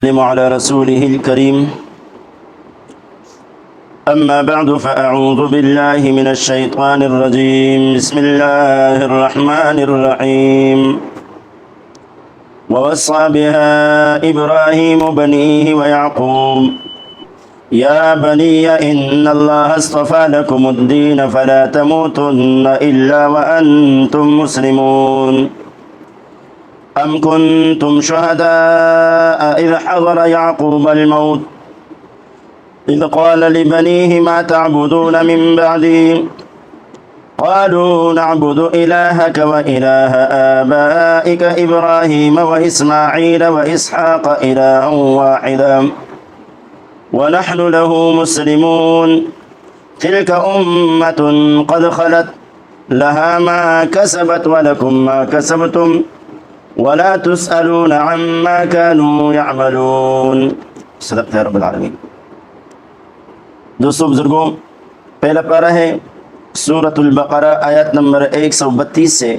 على رسوله الكريم أما بعد فأعوذ بالله من الشيطان الرجيم بسم الله الرحمن الرحيم ووصى بها إبراهيم بنيه ويعقوب يا بني إن الله اصطفى لكم الدين فلا تموتن إلا وأنتم مسلمون أم كنتم شهداء إذ حضر يعقوب الموت إذ قال لبنيه ما تعبدون من بعدي قالوا نعبد إلهك وإله آبائك إبراهيم وإسماعيل وإسحاق إلها واحدا ونحن له مسلمون تلك أمة قد خلت لها ما كسبت ولكم ما كسبتم ولا تسألون عما كانوا يعملون صدقت يا رب العالمين۔ دوستو بزرگوں، پہلا پارہ ہے سورۃ البقرہ آیت نمبر 132 سے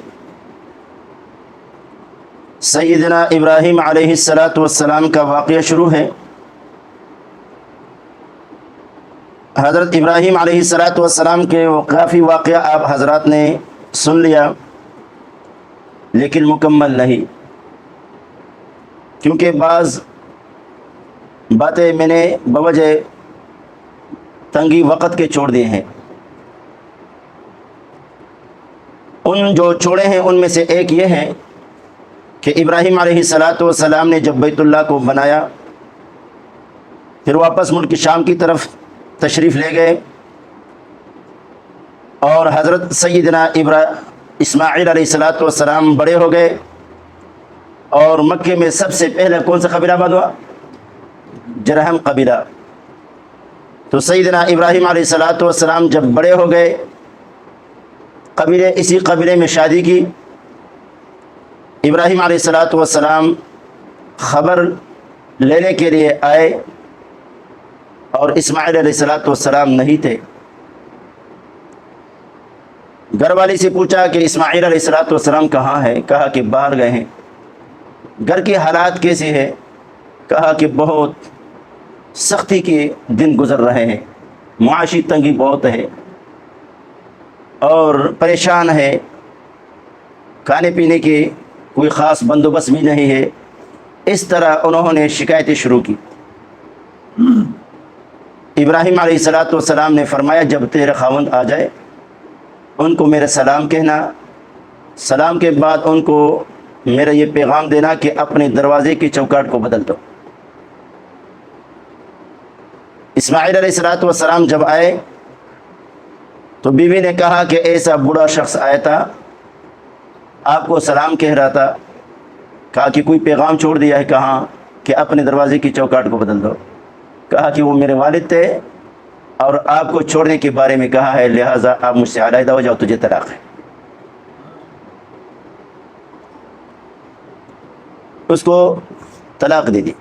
سیدنا ابراہیم علیہ السلام کا واقعہ شروع ہے۔ حضرت ابراہیم علیہ السلام کے کافی واقعہ آپ حضرات نے سن لیا، لیکن مکمل نہیں، کیونکہ بعض باتیں میں نے بوجہ تنگی وقت کے چھوڑ دیے ہیں۔ ان جو چھوڑے ہیں ان میں سے ایک یہ ہے کہ ابراہیم علیہ السلام نے جب بیت اللہ کو بنایا، پھر واپس ملک شام کی طرف تشریف لے گئے، اور حضرت سیدنا اسماعیل علیہ السلام بڑے ہو گئے، اور مکے میں سب سے پہلے کون سا قبیلہ آباد ہوا؟ جرہم قبیلہ۔ تو سیدنا ابراہیم علیہ السلام جب بڑے ہو گئے، اسی قبیلے میں شادی کی۔ ابراہیم علیہ السلام خبر لینے کے لیے آئے، اور اسماعیل علیہ السلام نہیں تھے۔ گھر والی سے پوچھا کہ اسماعیل علیہ السلام کہاں ہے؟ کہا کہ باہر گئے ہیں۔ گھر کے حالات کیسے ہیں؟ کہا کہ بہت سختی کے دن گزر رہے ہیں، معاشی تنگی بہت ہے اور پریشان ہے، کھانے پینے کی کوئی خاص بندوبست بھی نہیں ہے۔ اس طرح انہوں نے شکایتیں شروع کی۔ ابراہیم علیہ السلام نے فرمایا جب تیرے خاوند آ جائے ان کو میرا سلام کہنا، سلام کے بعد ان کو میرا یہ پیغام دینا کہ اپنے دروازے کی چوکاٹ کو بدل دو۔ اسماعیل علیہ السلام جب آئے تو بیوی نے کہا کہ ایسا بوڑھا شخص آیا تھا، آپ کو سلام کہہ رہا تھا، کہا کہ کوئی پیغام چھوڑ دیا ہے؟ کہاں کہ اپنے دروازے کی چوکاٹ کو بدل دو۔ کہا کہ وہ میرے والد تھے اور آپ کو چھوڑنے کے بارے میں کہا ہے، لہٰذا آپ مجھ سے علیحدہ ہو جاؤ، تجھے طلاق ہے۔ اس کو طلاق دے دی۔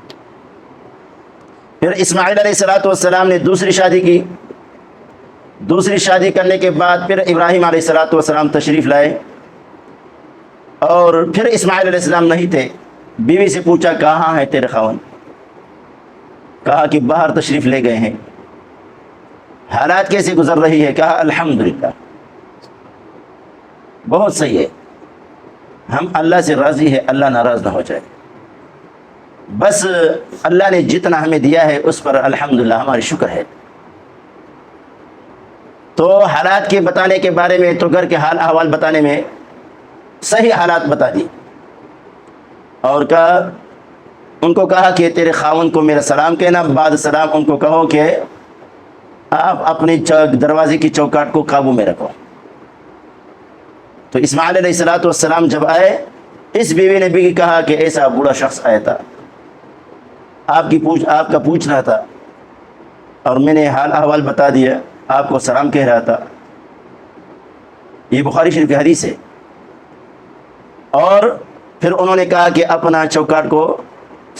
پھر اسماعیل علیہ السلام نے دوسری شادی کی۔ دوسری شادی کرنے کے بعد پھر ابراہیم علیہ السلام تشریف لائے، اور پھر اسماعیل علیہ السلام نہیں تھے۔ بیوی سے پوچھا کہاں ہے تیرے خاوند؟ کہا کہ باہر تشریف لے گئے ہیں۔ حالات کیسے گزر رہی ہے؟ کہا الحمدللہ بہت صحیح ہے، ہم اللہ سے راضی ہے، اللہ ناراض نہ ہو جائے، بس اللہ نے جتنا ہمیں دیا ہے اس پر الحمدللہ ہماری شکر ہے۔ تو حالات کے بتانے کے بارے میں، تو گھر کے حال احوال بتانے میں صحیح حالات بتا دی، اور ان کو کہا کہ تیرے خاوند کو میرا سلام کہنا، بعد سلام ان کو کہو کہ آپ اپنے دروازے کی چوکاٹ کو قابو میں رکھو۔ تو اسماعیل علیہ السلام جب آئے، اس بیوی نے بھی کہا کہ ایسا بوڑھا شخص آیا تھا، آپ کا پوچھ رہا تھا، اور میں نے حال احوال بتا دیا، آپ کو سلام کہہ رہا تھا۔ یہ بخاری شریف کی حدیث ہے۔ اور پھر انہوں نے کہا کہ اپنا چوکاٹ کو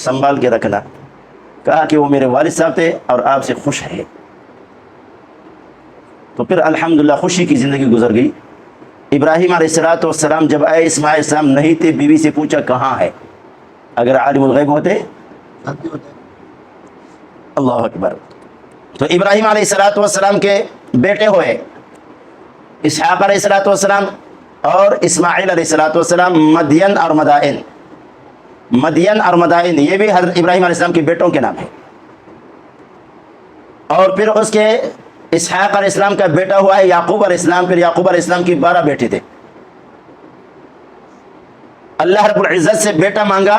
سنبھال کے رکھنا، کہا کہ وہ میرے والد صاحب تھے اور آپ سے خوش ہے۔ تو پھر الحمدللہ خوشی کی زندگی گزر گئی۔ ابراہیم علیہ السلام جب آئے، اسماعیل السلام نہیں تھے، بیوی سے پوچھا کہاں ہے؟ اگر عالم الغیب ہوتے اللہ اکبر. تو ابراہیم علیہ السلام کے بیٹے ہوئے اسحاق علیہ السلام اور اسماعیل علیہ السلام. مدین اور مدائن، مدین اور مدائن یہ بھی حضرت ابراہیم علیہ السلام کے بیٹوں کے نام ہیں. اور پھر اس کے اسحاق علیہ السلام کا بیٹا ہوا ہے یعقوب علیہ السلام. پھر یعقوب علیہ السلام کی 12 بیٹے تھے. اللہ رب العزت سے بیٹا مانگا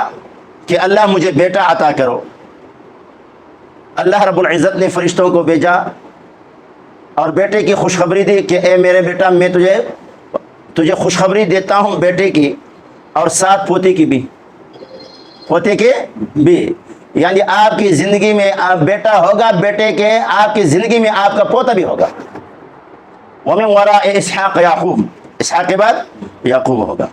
کہ اللہ مجھے بیٹا عطا کرو. اللہ رب العزت نے فرشتوں کو بھیجا اور بیٹے کی خوشخبری دی کہ اے میرے بیٹا میں تجھے خوشخبری دیتا ہوں بیٹے کی اور 7 پوتے کی بھی. پوتے کے بھی یعنی آپ کی زندگی میں آپ بیٹا ہوگا، بیٹے کے آپ کی زندگی میں آپ کا پوتا بھی ہوگا. وَمِن وَرَاءِ اسحاق یعقوب، اسحاق کے بعد یعقوب ہوگا.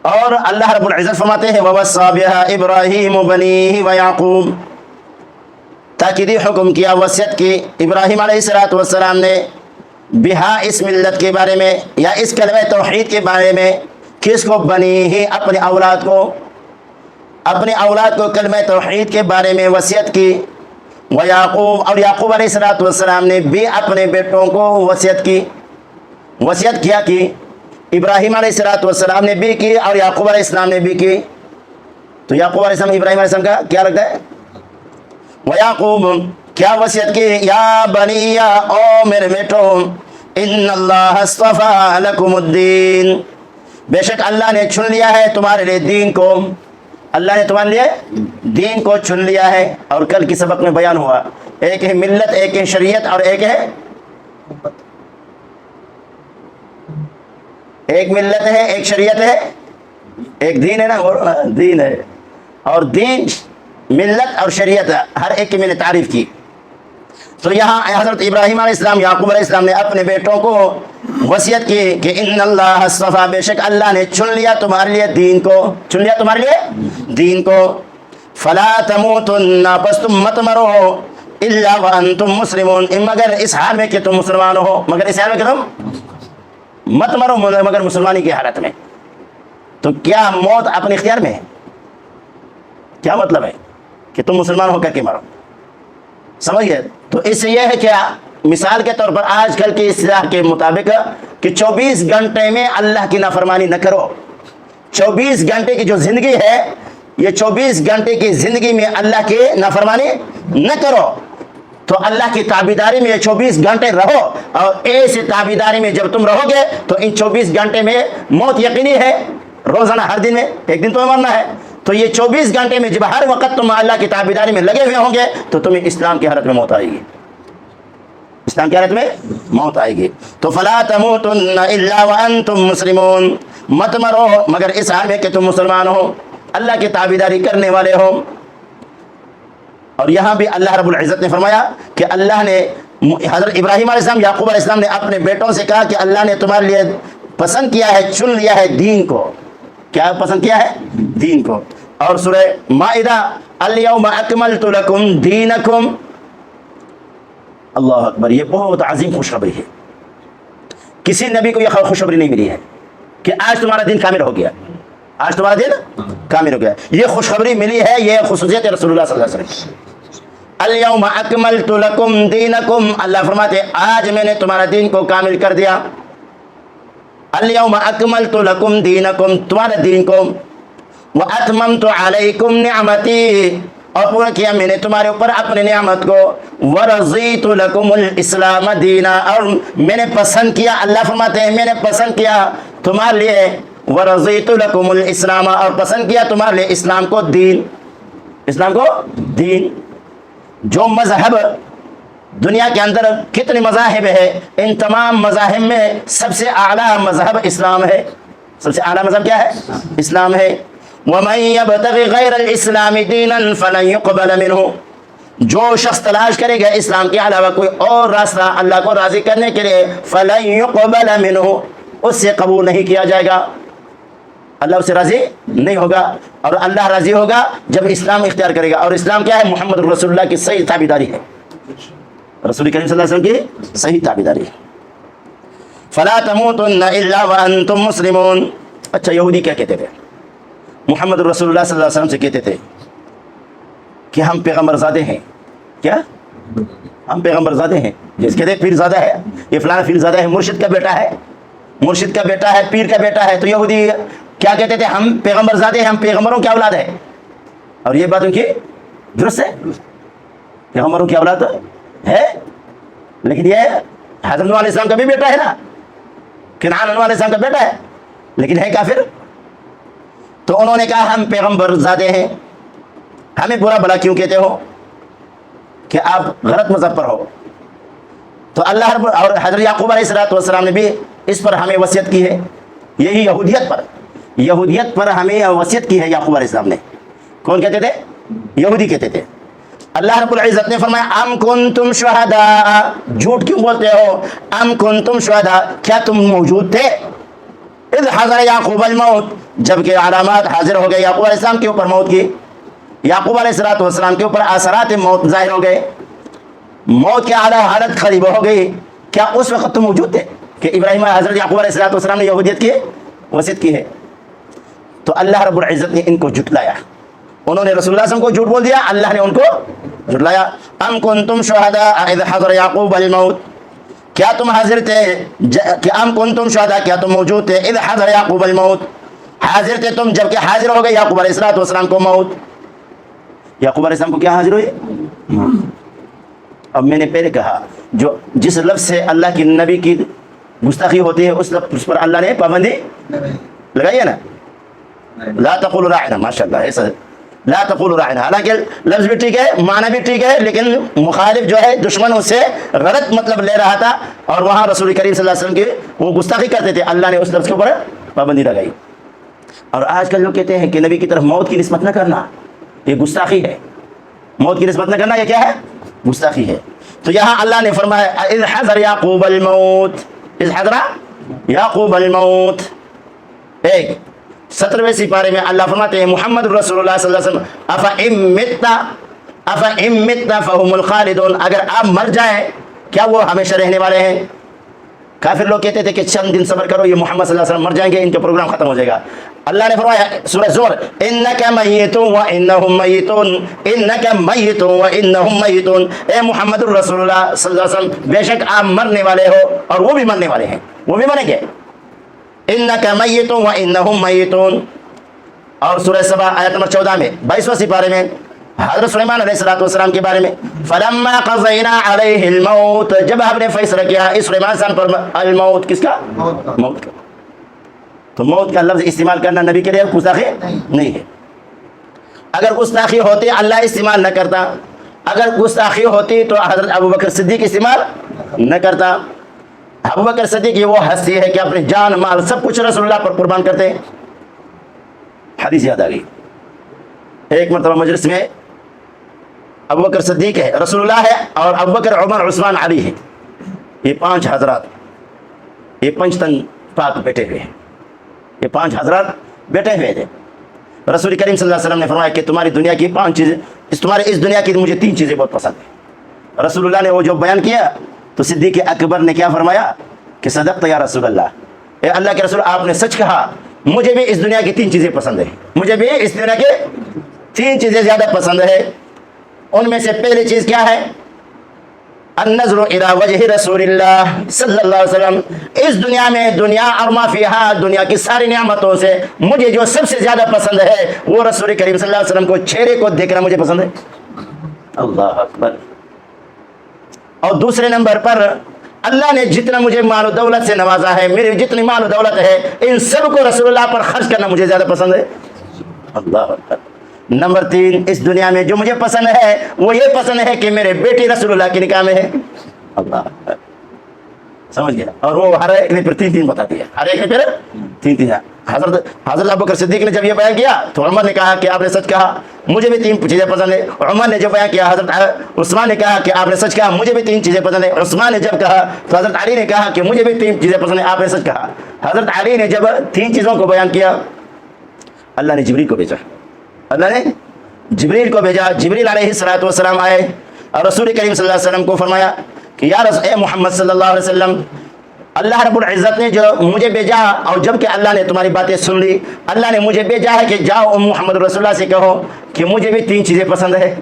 اور اللہ رب العزت فرماتے ہیں وَوَصَّى بِهَا إِبْرَاهِيمُ بَنِيهِ وَيَعْقُوب، تاکیدی حکم کیا، وصیت کی ابراہیم علیہ السلام نے بہا اس ملت کے بارے میں یا اس کلمہ توحید کے بارے میں. کس کو؟ بنی ہی، اپنے اولاد کو، اپنے اولاد کو کلمہ توحید کے بارے میں وصیت کی. ویعقوب، اور یعقوب علیہ السلام نے بھی اپنے بیٹوں کو وصیت کی. وصیت کیا کی ابراہیم علیہ السلام نے بھی کی اور یعقوب علیہ السلام نے بھی کی. تو یعقوب علیہ السلام ابراہیم علیہ السلام کا کیا لگتا ہے؟ ویعقوب کیا وصیت کی؟ یا بنی، او میرے بیٹوں، ان اللہ اصطفیٰ لکم الدین، بے شک اللہ نے چن لیا ہے تمہارے لیے دین کو. اللہ نے تمہارے لیے دین کو چن لیا ہے. اور کل کی سبق میں بیان ہوا، ایک ہے ملت، ایک ہے شریعت، اور ایک ہے ایک ملت ہے، ایک شریعت ہے، ایک دین ہے نا، دین ہے. اور دین، ملت اور شریعت ہر ایک کی میں نے تعریف کی. تو یہاں حضرت ابراہیم علیہ السلام، یعقوب علیہ السلام نے اپنے بیٹوں کو وصیت کی کہ ان اللہ اصطفیٰ، بے شک اللہ نے چن لیا تمہارے لیے دین کو، چن لیا تمہارے لیے دین کو. فلا تموتن، پس تم مت مرو، الا وانتم مسلمون، مگر اس حال میں کہ تم مسلمان ہو، مگر اس حال میں کہ تم مت مرو مگر مسلمانی کی حالت میں. تو کیا موت اپنے اختیار میں ہے؟ کیا مطلب ہے کہ تم مسلمان ہو کر کے مرو؟ سمجھ گئے؟ تو اس سے یہ ہے کیا، مثال کے طور پر آج کل کی اصطلاح کے مطابق کہ 24 گھنٹے میں اللہ کی نافرمانی نہ کرو. 24 گھنٹے کی جو زندگی ہے، یہ 24 گھنٹے کی زندگی میں اللہ کی نافرمانی نہ کرو. تو اللہ کی تابعداری میں 24 گھنٹے رہو، اور ایسے تابعداری میں جب تم رہو گے تو ان 24 گھنٹے میں موت یقینی ہے. روزانہ ہر دن میں ایک دن تمہیں مرنا ہے. تو یہ 24 گھنٹے میں جب ہر وقت تم اللہ کی تابعداری میں لگے ہوئے ہوں گے تو تمہیں اسلام کی حالت میں موت آئے گی، اسلام کی حالت میں موت آئے گی. تو فلا تموتن الا وانتم مسلمون، مت مرو مگر اس حال میں کہ تم مسلمان ہو، اللہ کی تابعداری کرنے والے ہو. اور یہاں بھی اللہ رب العزت نے فرمایا کہ اللہ نے حضرت ابراہیم علیہ السلام، یعقوب علیہ السلام نے اپنے بیٹوں سے کہا کہ اللہ نے تمہارے لیے پسند کیا ہے، چن لیا ہے دین کو. کیا پسند کیا ہے؟ دین کو. اور سورہ مائدہ الیوم اکملت لکم دینکم، اللہ اکبر، یہ بہت عظیم خوشخبری ہے. کسی نبی کو یہ خوشخبری نہیں ملی ہے کہ آج تمہارا دین کامل ہو گیا، آج تمہارا دین کامل ہو گیا. یہ خوشخبری ملی ہے، یہ خصوصیت رسول اللہ صلی اللہ علیہ وسلم. الیوم اکملت لکم دینکم، اللہ فرماتے آج میں نے تمہارا دین کو کامل کر دیا. الیوم اکملت لکم دینکم، تمہارے دین کو. واتممت علیکم نعمتی، اور پورا کیا میں نے تمہارے اوپر اپنے نعمت کو. ورضیت لکم الاسلام دینا، اور میں نے پسند کیا، اللہ فرماتے ہیں میں نے پسند کیا تمہارے لیے. ورضیت لکم الاسلام، اور پسند کیا تمہارے لیے اسلام کو دین، اسلام کو دین. جو مذہب دنیا کے اندر کتنے مذاہب ہے، ان تمام مذاہب میں سب سے اعلیٰ مذہب اسلام ہے. سب سے اعلیٰ مذہب کیا ہے؟ اسلام ہے. وَمَن يَبْتَغِ غَيْرَ الْإِسْلَامِ دِينًا فَلَن يُقْبَلَ مِنْهُ، جو شخص تلاش کرے گا اسلام کے علاوہ کوئی اور راستہ اللہ کو راضی کرنے کے لیے، فَلَن يُقْبَلَ مِنْهُ، اس سے قبول نہیں کیا جائے گا، اللہ اس سے راضی نہیں ہوگا. اور اللہ راضی ہوگا جب اسلام اختیار کرے گا. اور اسلام کیا ہے؟ محمد رسول اللہ کی صحیح تابعداری ہے، رسول کریم صلی اللہ علیہ وسلم کی صحیح تابعداری. فلا تموتن الا وانتم مسلمون. اچھا، یہودی کیا کہتے تھے؟ محمد رسول اللہ صلی اللہ علیہ وسلم سے کہتے تھے کہ ہم پیغمبر زادے ہیں، کیا ہم پیغمبر زادے ہیں، جس کہتے پیر زادہ ہے، یہ فلانا پیر زادہ ہے، مرشد کا بیٹا ہے، مرشد کا بیٹا ہے، پیر کا بیٹا ہے. تو یہودی کیا کہتے تھے؟ ہم پیغمبر زادے ہیں، ہم پیغمبروں کی اولاد ہے. اور یہ بات ان کی درست ہے، پیغمبروں کی اولاد ہے. لیکن یہ حضرت نوح علیہ السلام کا بھی بیٹا ہے نا، کنعان نوح علیہ السلام کا بیٹا ہے، لیکن ہے کافر. تو انہوں نے کہا ہم پیغمبر زادے ہیں، ہمیں برا بھلا کیوں کہتے ہو کہ آپ غلط مذہب پر ہو. تو اللہ رب اور حضرت یعقوب علیہ السلام نے بھی اس پر ہمیں وصیت کی ہے، یہی یہودیت پر ہمیں وصیت کی ہے یعقوب علیہ السلام نے. کون کہتے تھے؟ یہودی کہتے تھے. اللہ رب العزت نے فرمایا ام کنتم شہداء، جھوٹ کیوں بولتے ہو؟ ام کنتم شہداء، کیا تم موجود تھے؟ اذ حضر یعقوب الموت، جبکہ علامات حاضر ہو گئے یعقوب علیہ السلام کے اوپر موت کی. یعقوب علیہ السلام کے اوپر اثرات موت ظاہر ہو گئے، موت کے اعلیٰ حالت قریب ہو گئی. کیا اس وقت تم موجود تھے کہ ابراہیم حضرت یعقوب علیہ السلام نے یہودیت کی وصیت کی ہے؟ تو اللہ رب العزت نے ان کو جھٹلایا. انہوں نے رسول اللہ صلی اللہ علیہ وسلم کو جھوٹ بول دیا، اللہ نے ان کو جھٹلایا. ام کنتم شہداء اذ حضر یعقوب الموت، کیا تم حاضر تھے کہ ام کنتم شہداء، کیا تم موجود تھے؟ اذ حضر یعقوب الموت، حاضر تھے تم جبکہ حاضر ہو گئے یعقوب علیہ السلام کو موت. یعقوب علیہ السلام کو کیا حاضر ہوئی؟ اب میں نے پہلے کہا جو جس لفظ سے اللہ کی نبی کی گستاخی ہوتی ہے اس لفظ پر اللہ نے پابندی لگائی ہے نا. لا تقولوا راعنا، ماشاء اللہ ایسا لا تقولوا راعنا، حالانکہ لفظ بھی ٹھیک ہے، معنی بھی ٹھیک ہے، لیکن مخالف جو ہے دشمن اس سے غلط مطلب لے رہا تھا اور وہاں رسول کریم صلی اللہ علیہ وسلم کی وہ گستاخی کرتے تھے. اللہ نے اس لفظ کے اوپر پابندی لگائی. اور آج کل لوگ کہتے ہیں کہ نبی کی طرف موت کی نسبت نہ کرنا یہ گستاخی ہے، موت کی نسبت نہ کرنا یہ کیا ہے؟ گستاخی ہے. تو یہاں اللہ نے فرمایا اذ حضر یعقوب الموت، اذ حضر یعقوب الموت. 17ویں سپارے میں اللہ فرماتے ہیں محمد رسول اللہ صلی اللہ علیہ وسلم افئن مت فهم الخالدون، اگر آپ مر جائیں کیا وہ ہمیشہ رہنے والے ہیں؟ کافر لوگ کہتے تھے کہ چند دن صبر کرو، یہ محمد صلی اللہ علیہ وسلم مر جائیں گے، ان کا پروگرام ختم ہو جائے گا. اللہ نے فرمایا سورہ زمر انک میت وانہم میتون، انک میت وانہم میتون، اے محمد رسول اللہ صلی اللہ علیہ وسلم بے شک آپ مرنے والے ہو اور وہ بھی مرنے والے ہیں، وہ بھی مریں گے. انک میت وانہم میتون. اور سورہ سبا آیت نمبر 14 میں 22واں سپارے میں حضرت سلیمان علیہ السلام کے بارے میں فلما قضینا علیہ الموت، جب ہم نے فیصلہ کیا اس سلیمان صاحب پر الموت، کس کا؟ موت کا. تو موت کا لفظ استعمال کرنا نبی کے لیے گستاخی نہیں ہے. اگر گستاخی ہوتی اللہ استعمال نہ کرتا، اگر گستاخی ہوتی تو حضرت ابوبکر صدیق استعمال نہ کرتا. ابوبکر صدیق یہ وہ ہستی ہے کہ اپنے جان مال سب کچھ رسول اللہ پر قربان کرتے ہیں. حدیث یاد آ گئی، ایک مرتبہ مجلس میں ابوبکر صدیق ہے، رسول اللہ ہے، اور ابوبکر عمر عثمان علی ہے، یہ 5 حضرات، یہ پنجتن پاک بیٹھے ہوئے ہیں، یہ 5 حضرات بیٹھے ہوئے تھے. رسول کریم صلی اللہ علیہ وسلم نے فرمایا کہ تمہاری دنیا کی 5 چیزیں، تمہارے اس دنیا کی مجھے 3 چیزیں بہت پسند ہیں. رسول اللہ نے وہ جو بیان کیا تو صدیق اکبر نے کیا فرمایا کہ صدقت یا رسول اللہ، اے اللہ کے رسول آپ نے سچ کہا، مجھے بھی اس دنیا کی 3 چیزیں پسند ہیں، مجھے بھی اس دنیا کی 3 چیزیں زیادہ پسند ہے. ان میں سے پہلی چیز کیا ہے؟ النظر الى وجہ رسول اللہ صلی اللہ علیہ وسلم. اس دنیا میں دنیا اور ما فیہا، دنیا کی ساری نعمتوں سے مجھے جو سب سے زیادہ پسند ہے وہ رسول کریم صلی اللہ علیہ وسلم کو چہرے کو دیکھنا مجھے پسند ہے. اللہ اکبر. اور دوسرے نمبر پر اللہ نے جتنا مجھے مال و دولت سے نوازا ہے، میری جتنی مال و دولت ہے ان سب کو رسول اللہ پر خرچ کرنا مجھے زیادہ پسند ہے. اللہ اکبر. نمبر 3 اس دنیا میں جو مجھے پسند ہے وہ یہ پسند ہے کہ میرے بیٹی رسول اللہ کی نکاح میں ہے. اللہ اکبر. سمجھ گیا. اور وہ ہر ایک نے پھر 3 بتاتی ہے، ہر ایک نے پھر 3. حضرت ابوبکر صدیق نے جب یہ بیان کیا تو عمر نے کہا کہ آپ نے سچ کہا، مجھے بھی 3 چیزیں پسند ہیں. عمر نے جب بیان کیا حضرت عثمان نے کہا کہ آپ نے سچ کہا، مجھے بھی 3 چیزیں پسند ہیں. عثمان نے جب کہا تو حضرت علی نے کہا کہ مجھے بھی 3 چیزیں پسند ہیں، آپ نے سچ کہا. حضرت علی نے جب 3 چیزوں کو بیان کیا اللہ نے جبریل کو بھیجا، اللہ نے جبریل کو بھیجا. جبریل علیہ السلام آئے اور رسول کریم صلی اللہ علیہ وسلم کو فرمایا کہ یا اے محمد صلی اللہ علیہ وسلم، اللہ رب العزت نے جو مجھے بھیجا، اور جب کہ اللہ نے تمہاری باتیں سن لی، اللہ نے مجھے بھیجا ہے کہ جاؤ محمد رسول اللہ سے کہو کہ مجھے بھی 3 چیزیں پسند ہے.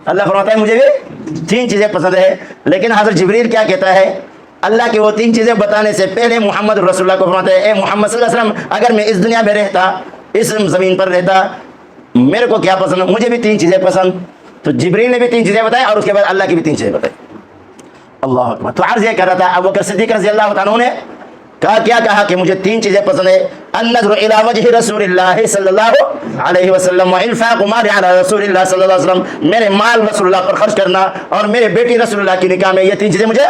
اللہ فرماتا ہے مجھے بھی 3 چیزیں پسند ہے. لیکن حضرت جبریل کیا کہتا ہے؟ اللہ کی وہ 3 چیزیں بتانے سے پہلے محمد رسول اللہ کو فرماتا ہے اے محمد صلی اللہ علیہ وسلم اگر میں اس دنیا میں رہتا, اس زمین پر رہتا, میرے کو کیا پسند؟ مجھے بھی 3 چیزیں پسند. تو جبریل نے بھی 3 چیزیں بتائی اور اس کے بعد اللہ کی بھی 3 چیزیں بتائی. اللہ اکبر. تو عرض یہ کر رہا تھا ابو بکر صدیق رضی اللہ تعالیٰ عنہ نے کیا کہا کہ مجھے 3 چیزیں پسند ہے. النظر الى وجه رسول اللہ صلی اللہ علیہ وسلم وانفاق مال علی رسول اللہ صلی اللہ علیہ وسلم, میرے مال رسول اللہ پر خرچ کرنا اور میرے بیٹی رسول اللہ کی نکاح میں, یہ 3 چیزیں مجھے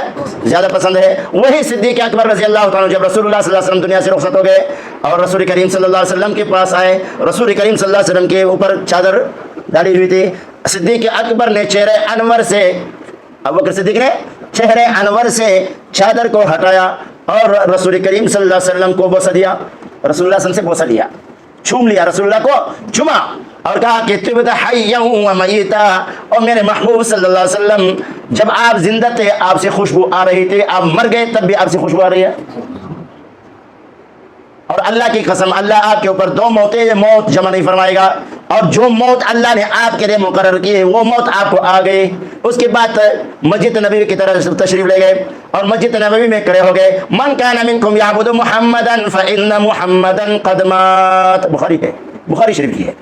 زیادہ پسند ہے. وہی صدیق اکبر رضی اللہ تعالیٰ عنہ جب رسول اللہ صلی اللہ علیہ وسلم دنیا سے رخصت ہو گئے اور رسول کریم صلی اللہ علیہ وسلم کے پاس آئے, رسول کریم صلی اللہ علیہ وسلم کے اوپر چادر ڈالی ہوئی تھی. صدیق اکبر نے چہرے انور سے, ابو بکر صدیق نے چہرے انور سے چادر کو ہٹایا اور رسول کریم صلی اللہ علیہ وسلم کو بوسہ دیا. رسول اللہ صلی اللہ علیہ وسلم سے بوسہ لیا, چھوم لیا, رسول اللہ کو چوما اور کہا کہ طبت حیا و میتا. اور میرے محبوب صلی اللہ علیہ وسلم جب آپ زندہ تھے آپ سے خوشبو آ رہی تھی, آپ مر گئے تب بھی آپ سے خوشبو آ رہی ہے. اور اللہ کی قسم اللہ آپ کے اوپر 2 موتیں موت جمع نہیں فرمائے گا, اور جو موت اللہ نے آپ کے لیے مقرر کی ہے وہ موت آپ کو آ گئی. اس کے بعد مسجد نبوی کی طرف تشریف لے گئے اور مسجد نبوی میں کھڑے ہو گئے. من کان منکم یعبد محمدا فإن محمدا قد مات, بخاری شریف کی ہے.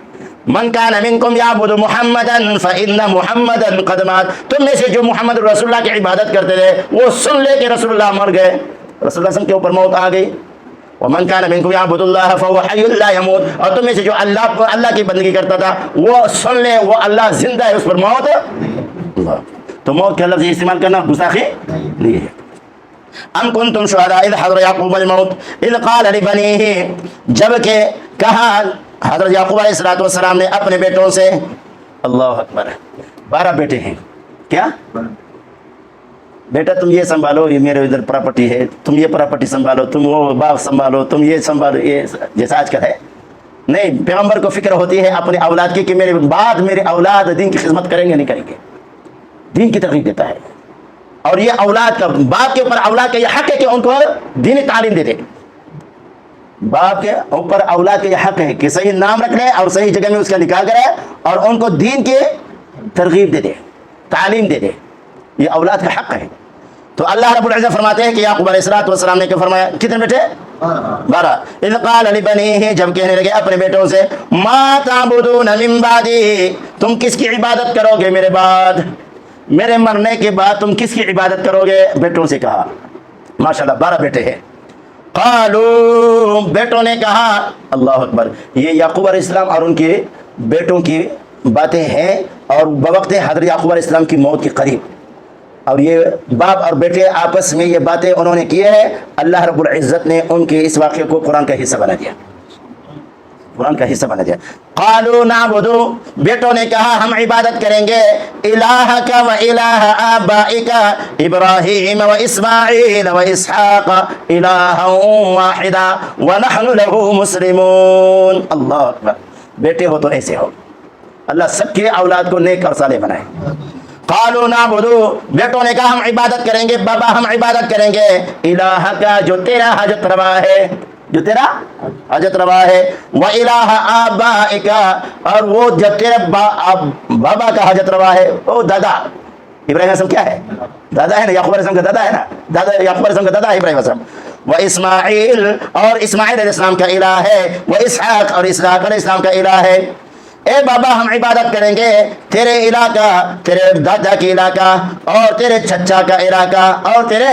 من کان منکم یعبد محمدا فإن محمدا قد مات. تم میں سے جو محمد رسول اللہ کی عبادت کرتے تھے وہ سن لے کہ رسول اللہ مر گئے, رسول اللہ صلی اللہ علیہ وسلم کے اوپر موت آ گئی. ومن كان منكم يعبد الله فهو حي لا يموت. اور تم میں سے جو اللہ کی بندگی کرتا تھا وہ سن لے وہ اللہ زندہ ہے, اس پر موت اللہ. تو موت کا لفظ استعمال کرنا گستاخی نہیں ہے. ام کنتم شهداء اذ حضر یعقوب الموت اذ قال لبنیہ, جب کہ کہا حضرت یعقوب علیہ السلام نے اپنے بیٹوں سے, اللہ اکبر, 12 بیٹے ہیں. کیا بیٹا تم یہ سنبھالو, یہ میرے ادھر پراپرٹی ہے, تم یہ پراپرٹی سنبھالو, تم وہ باغ سنبھالو, تم یہ سنبھالو. یہ جیسا آج کل ہے نہیں, پیغمبر کو فکر ہوتی ہے اپنی اولاد کی کہ میرے بعد میرے اولاد دین کی خدمت کریں گے نہیں کریں گے, دین کی ترغیب دیتا ہے. اور یہ اولاد کا, باپ کے اوپر اولاد کا یہ حق ہے کہ ان کو دینی تعلیم دے دے. باپ کے اوپر اولاد کا یہ حق ہے کہ صحیح نام رکھ لے اور صحیح جگہ میں اس کا نکاح کرے اور ان کو دین کی ترغیب دے دے, تعلیم دے دے. یہ اولاد کا حق ہے. تو اللہ رب العزت فرماتے ہیں کہ یعقوب علیہ السلام نے کیا فرمایا, کتنے بیٹے؟ 12. اذ قال لبنیہ, جب کہنے لگے اپنے بیٹوں سے, ما تعبدون من بعدی, تم کس کی عبادت کرو گے میرے بعد, میرے مرنے کے بعد تم کس کی عبادت کرو گے؟ بیٹوں سے کہا. ماشاءاللہ 12 بیٹے ہیں. قالوا, بیٹوں نے کہا, اللہ اکبر. یہ یعقوب علیہ السلام اور ان کے بیٹوں کی باتیں ہیں اور بوقت حضرت یعقوب علیہ السلام کی موت کے قریب, اور یہ باپ اور بیٹے آپس میں یہ باتیں انہوں نے کی ہے. اللہ رب العزت نے ان کے اس واقعے کو قرآن کا حصہ بنا دیا, قرآن کا حصہ بنا دیا. قالوا نعبد, بیٹوں نے کہا ہم عبادت کریں گے, الہک و الہ آبائک ابراہیم و اسماعیل و اسحاق الہا واحدا ونحن له مسلمون. اللہ اکبر. بیٹے ہو تو ایسے ہو, اللہ سب کے اولاد کو نیک اور صالح بنائے. قالوا نعبد, بیٹوں نے کہا ہم عبادت کریں گے, بابا ہم عبادت کریں گے, الہ کا, جو تیرا حاجت روا ہے, جو تیرا حاجت روا ہے, و الہ آبائک, اور وہ جب تیرا بابا کا حاجت روا ہے, وہ دادا ابراہیم علیہ السلام کیا ہے, دادا ہے نا, یعقوب علیہ السلام کا دادا ہے نا, دادا یعقوب علیہ السلام کا دادا ہے ابراہیم علیہ السلام. و اسماعیل, اور اسماعیل علیہ السلام کا الہ ہے, و اسحاق, اور اسحاق علیہ السلام کا الہ ہے. اے بابا ہم عبادت کریں گے تیرے الہ کا, تیرے دادا کے الہ کا, اور تیرے چچا کا الہ کا, اور تیرے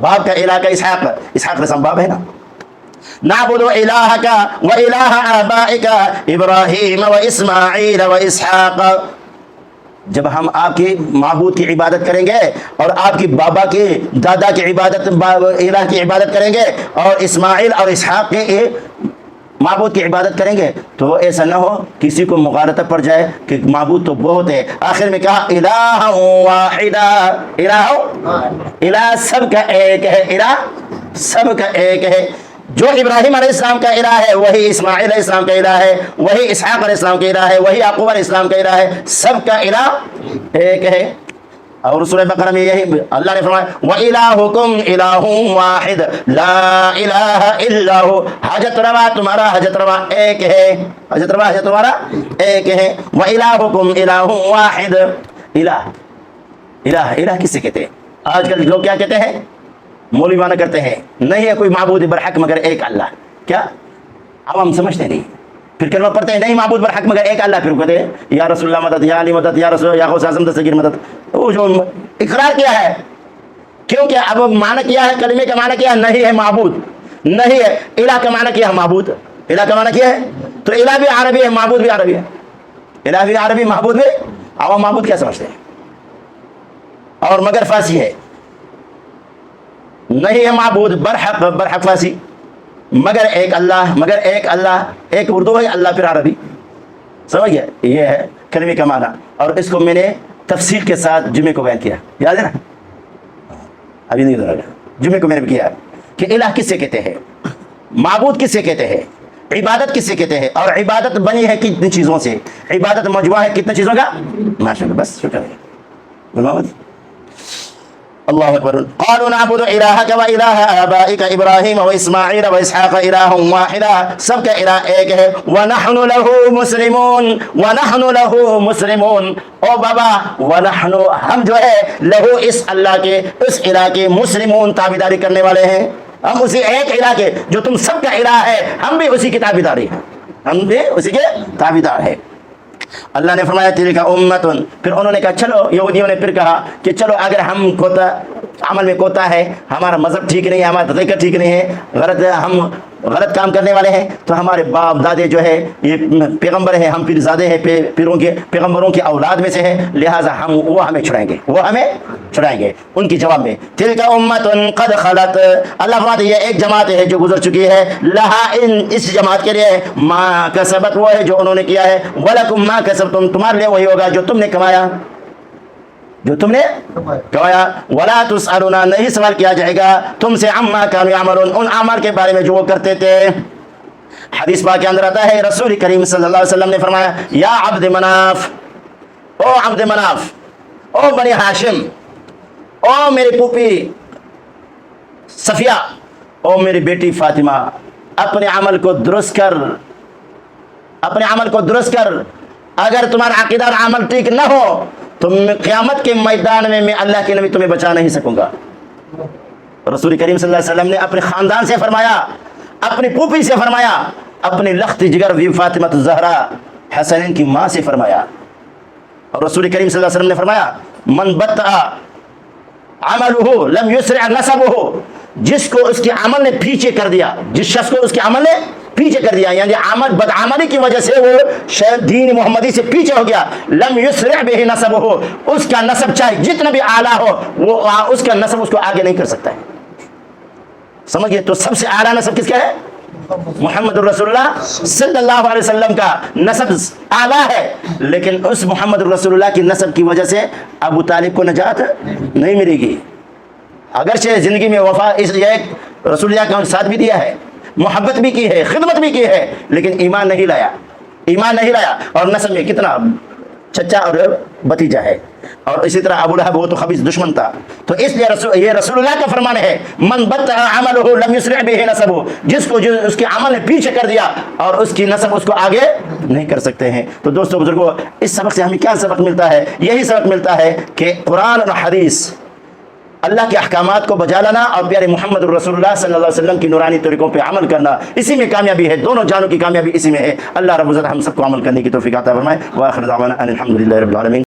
باپ کا الہ کا, اسحاق علیہ السلام باپ ہے نا. نعبد الہک و الہ آبائک ابراہیم و اسماعیل و اسحاق, جب ہم آپ کی معبود کی عبادت کریں گے اور آپ کی بابا کی دادا کی عبادت, الہ کی عبادت کریں گے, اور اسماعیل اور اسحاق کے معبود کی عبادت کریں گے, تو ایسا نہ ہو کسی کو مغالطہ پڑ جائے کہ معبود تو بہت ہے. آخر میں کہا الہ واحدہ, الہ سب کا ایک ہے, الہ سب کا ایک ہے. جو ابراہیم علیہ السلام کا الہ ہے وہی اسماعیل علیہ السلام کا الہ ہے, وہی اسحاق علیہ السلام کا الہ ہے, وہی یعقوب علیہ السلام کا الہ ہے. سب کا الہ ایک ہے. اور سورہ بقرہ میں یہی اللہ نے فرمایا وَإِلَٰهُكُمْ إِلَٰهٌ وَاحِدٌ لَا إِلَٰهَ إِلَّا هُوَ, حاجت روا تمہارا حاجت روا ایک ہے, حاجت روا تمہارا ایک ہے. وَإِلَٰهُكُمْ إِلَٰهٌ وَاحِدٌ, الہ الہ الہ کسے کہتے ہیں؟ آج کل لوگ کیا کہتے ہیں؟ مولوی مانا کرتے ہیں نہیں ہے کوئی معبود برحق مگر ایک اللہ. کیا عوام سمجھتے نہیں؟ پھر کلمہ پڑھتے ہیں نہیں معبود برحق مگر ایک اللہ، پھر کہتے ہیں یا رسول اللہ مدد، یا علی مدد، یا رسول یا غوث اعظم دستگیر مدد. وہ جو اقرار کیا ہے، کیونکہ اب معنی کیا ہے، کلمے کا معنی کیا ہے؟ نہیں ہے معبود، نہیں ہے. الہ کا معنی کیا ہے؟ معبود. الہ کا معنی کیا ہے؟ تو الہ بھی عربی ہے، معبود بھی عربی ہے. الہ بھی عربی، معبود بھی. عوام معبود کیا سمجھتے ہیں؟ اور مگر فارسی ہے، نہیں ہے معبود برحق، برحق فارسی، مگر ایک اللہ، مگر ایک اللہ. ایک اردو ہے، اللہ پھر عربی. سمجھ گیا؟ یہ ہے کلمے کا معنی. اور اس کو میں نے تفصیل کے ساتھ جمعے کو بیان کیا، یاد ہے نا؟ ابھی نہیں گزرا گیا، جمعے کو میں نے کیا کہ الہ کس سے کہتے ہیں، معبود کس سے کہتے ہیں، عبادت کس سے کہتے ہیں، اور عبادت بنی ہے کتنی چیزوں سے، عبادت مجموعہ ہے کتنے چیزوں کا. ماشاء اللہ، بس شکریہ. اللہ اکبر. قالوا نعبد الہک و الہ آبائک ابراہیم و اسماعیل و اسحاق الہ واحدا، سب کا الہ ایک ہے. ونحن له مسلمون، ونحن له مسلمون. او بابا، ونحن ہم جو ہے لہو اس اللہ کے، اس الہ کے، مسلمون تابعداری کرنے والے ہیں. ہم اسی ایک الہ کے جو تم سب کا الہ ہے، ہم بھی اسی کی تابعداری ہیں، ہم بھی اسی کے تابعدار ہیں. اللہ نے فرمایا تلک امتن. پھر انہوں نے کہا چلو، یہودیوں نے پھر کہا کہ چلو اگر ہم کوتا عمل میں کوتا ہے، ہمارا مذہب ٹھیک نہیں ہے، ہمارا طریقہ ٹھیک نہیں ہے، غلط ہم غلط کام کرنے والے ہیں، تو ہمارے باپ دادے جو ہے یہ پیغمبر ہیں، ہم پھر زادے ہیں پیروں کے، پیغمبروں کی اولاد میں سے ہیں، لہٰذا وہ ہمیں چھڑائیں گے، وہ ہمیں چھڑائیں گے. ان کی جواب میں تلک امتن قد خلت، اللہ فرماتے ہیں یہ ایک جماعت ہے جو گزر چکی ہے، لہا اس جماعت کے لیے ما کسبت، وہ ہے جو انہوں نے کیا ہے، ولکم ما کسبتم، تمہارے لیے وہی ہوگا جو تم نے کمایا، جو تم نے کمایا. ولا تسألون، نہیں سوال کیا جائے گا تم سے، عما کانوا یعملون، ان اعمال کے بارے میں جو وہ کرتے تھے. حدیث پاک کے اندر آتا ہے رسول کریم صلی اللہ علیہ وسلم نے فرمایا یا عبد مناف، او عبد مناف، او بنی ہاشم، او میری پھوپھی صفیہ، او میری بیٹی فاطمہ، اپنے عمل کو درست کر، اپنے عمل کو درست کر. اگر تمہارا عقیدہ اور عمل ٹھیک نہ ہو تو قیامت کے میدان میں اللہ کے نبی تمہیں بچا نہیں سکوں گا. رسول کریم صلی اللہ علیہ وسلم نے اپنے خاندان سے فرمایا، اپنی پھوپھی سے فرمایا، اپنی لخت جگر بھی فاطمہ الزہرا حسنین کی ماں سے فرمایا. اور رسول کریم صلی اللہ علیہ وسلم نے فرمایا من بطأ عملہ لم یسرع نسبہ، جس کو اس کے عمل نے پیچھے کر دیا، جس شخص کو اس کے عمل نے پیچھے کر دیا، یعنی عمل بدعملی کی وجہ سے وہ دین محمدی سے پیچھے ہو گیا، لم یسرع بہ نسبہ، اس کا نسب چاہے جتنا بھی اعلیٰ ہو، وہ اس کا نسب اس کو آگے نہیں کر سکتا ہے. سمجھئے؟ تو سب سے اعلیٰ نسب کس کا ہے؟ محمد الرسول اللہ صلی اللہ علیہ وسلم کا نسب اعلیٰ ہے. لیکن اس محمد الرسول اللہ کی نسب کی وجہ سے ابو طالب کو نجات نہیں ملے گی. اگرچہ زندگی میں وفا اس ایک رسول اللہ کا ساتھ بھی دیا ہے، محبت بھی کی ہے، خدمت بھی کی ہے، لیکن ایمان نہیں لایا، ایمان نہیں لایا. اور نسب میں کتنا چچا اور بھتیجا ہے. اور اسی طرح ابو لہب وہ تو خبیث دشمن تھا. تو اس لیے یہ رسول اللہ کا فرمان ہے من بطأ عملہ لم یسرع بہ نسبہ، جس کو جو اس کے عمل نے پیچھے کر دیا اور اس کی نسب اس کو آگے نہیں کر سکتے ہیں. تو دوستو بزرگوں، اس سبق سے ہمیں کیا سبق ملتا ہے؟ یہی سبق ملتا ہے کہ قرآن اور حدیث، اللہ کے احکامات کو بجا لانا اور پیارے محمد الرسول اللہ صلی اللہ علیہ وسلم کی نورانی طریقوں پہ عمل کرنا، اسی میں کامیابی ہے. دونوں جانوں کی کامیابی اسی میں ہے. اللہ رب العزت ہم سب کو عمل کرنے کی توفیق عطا فرمائے. وآخر دعوانا ان الحمد للہ رب العالمین.